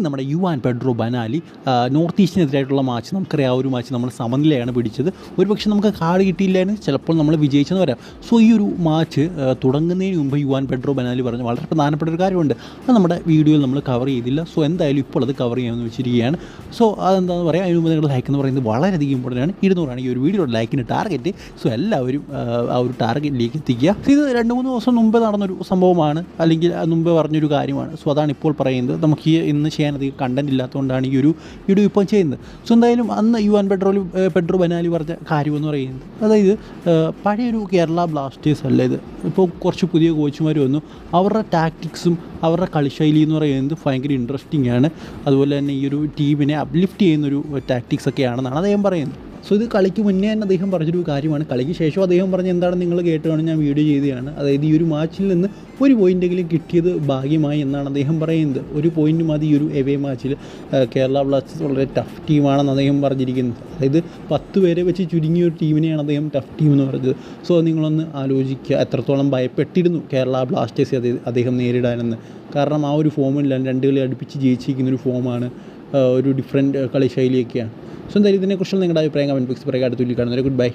നമ്മുടെ Juan Pedro ബനാലി north ഈസ്റ്റിനെതിരായിട്ടുള്ള match നമുക്കറിയാം. ആ ഒരു മാച്ച് നമ്മൾ സമനിലയാണ് പിടിച്ചത്. ഒരുപക്ഷെ നമുക്ക് കാർഡ് കിട്ടിയില്ലായിരുന്നു, ചിലപ്പോൾ നമ്മൾ വിജയിച്ചെന്ന് വരാം. സോ ഈ ഒരു മാച്ച് തുടങ്ങുന്നതിന് മുമ്പ് യുവാൻ പെഡ്രോ ബനാലി പറഞ്ഞ വളരെ പ്രധാനപ്പെട്ട ഒരു കാര്യമുണ്ട്. അത് നമ്മുടെ വീഡിയോയിൽ നമ്മൾ കവർ ചെയ്തില്ല. സോ എന്തായാലും ഇപ്പോൾ അത് കവർ ചെയ്യാമെന്ന് വെച്ചിരിക്കുകയാണ്. സോ അതെന്താണെന്ന് പറയാം. അതിന് മുമ്പ് നിങ്ങൾ ലൈക്ക് എന്ന് പറയുന്നത് വളരെയധികം ഇമ്പോർട്ടൻ്റ് ആണ്. 200 ഈ ഒരു വീഡിയോയുടെ ലൈക്കിന് ടാർഗറ്റ്. സോ എല്ലാവരും ആ ഒരു ടാർഗറ്റിലേക്ക് എത്തിക്കുക. ഇത് 2-3 ദിവസം മുമ്പ് നടന്നൊരു സംഭവമാണ്, അല്ലെങ്കിൽ മുമ്പ് പറഞ്ഞൊരു കാര്യമാണ്. സോ അതാണ് ഇപ്പോൾ പറയുന്നത്. നമുക്ക് ഇന്ന് ചെയ്യാനധികം കണ്ടൻറ് ഇല്ലാത്തതുകൊണ്ടാണ് ഈ ഒരു വീഡിയോ ഇപ്പോൾ ചെയ്യുന്നത്. സോ എന്തായാലും അന്ന് യുവാൻ പെഡ്രോ ബനാലി പറഞ്ഞ കാര്യമെന്ന് പറയുന്നത്, അതായത് പഴയൊരു കേരള ബ്ലാസ്റ്റേഴ്സ് അല്ല ഇത്. ഇപ്പോൾ കുറച്ച് പുതിയ കോച്ചുമാർ വന്നു. അവരുടെ ടാക്ടിക്സും അവരുടെ കളിശൈലി എന്ന് പറയുന്നത് ഭയങ്കര ഇൻട്രസ്റ്റിംഗ് ആണ്. അതുപോലെ തന്നെ ഈ ഒരു ടീമിനെ അപ്ലിഫ്റ്റ് ചെയ്യുന്നൊരു ടാക്ടിക്സ് ഒക്കെയാണെന്നാണ് അദ്ദേഹം പറയുന്നത്. സോ ഇത് കളിക്ക് മുന്നേ തന്നെ അദ്ദേഹം പറഞ്ഞൊരു കാര്യമാണ്. കളിക്ക് ശേഷം അദ്ദേഹം പറഞ്ഞ എന്താണ് നിങ്ങൾ കേട്ടതാണ്, ഞാൻ വീഡിയോ ചെയ്തതാണ്. അതായത് ഈ ഒരു മാച്ചിൽ നിന്ന് ഒരു പോയിൻ്റെങ്കിലും കിട്ടിയത് ഭാഗ്യമായി എന്നാണ് അദ്ദേഹം പറയുന്നത്. ഒരു പോയിൻ്റ് മതി ഈ ഒരു എവേ മാച്ചിൽ. കേരള ബ്ലാസ്റ്റേഴ്സ് വളരെ ടഫ് ടീമാണെന്ന് അദ്ദേഹം പറഞ്ഞിരിക്കുന്നത്. അതായത് 10 പേരെ വെച്ച് ചുരുങ്ങിയ ഒരു ടീമിനെയാണ് അദ്ദേഹം ടഫ് ടീം എന്ന് പറഞ്ഞത്. സോ നിങ്ങളൊന്ന് ആലോചിക്കുക, എത്രത്തോളം ഭയപ്പെട്ടിരുന്നു കേരള ബ്ലാസ്റ്റേഴ്സ് അദ്ദേഹം നേരിടാനെന്ന്. കാരണം ആ ഒരു ഫോമില്ല, 2 കളി അടുപ്പിച്ച് ജയിച്ചിരിക്കുന്നൊരു ഫോമാണ്, ഒരു ഡിഫറെൻറ്റ് കളിശൈലിയൊക്കെയാണ്. സോ എന്തായാലും ഇതിനെക്കുറിച്ചുള്ള നിങ്ങളുടെ അഭിപ്രായം കമൻറ്റ് ബോക്സിൽ പറയുക. അടുത്ത വീഡിയോയിൽ കാണുന്നവരെ ഗുഡ് ബൈ.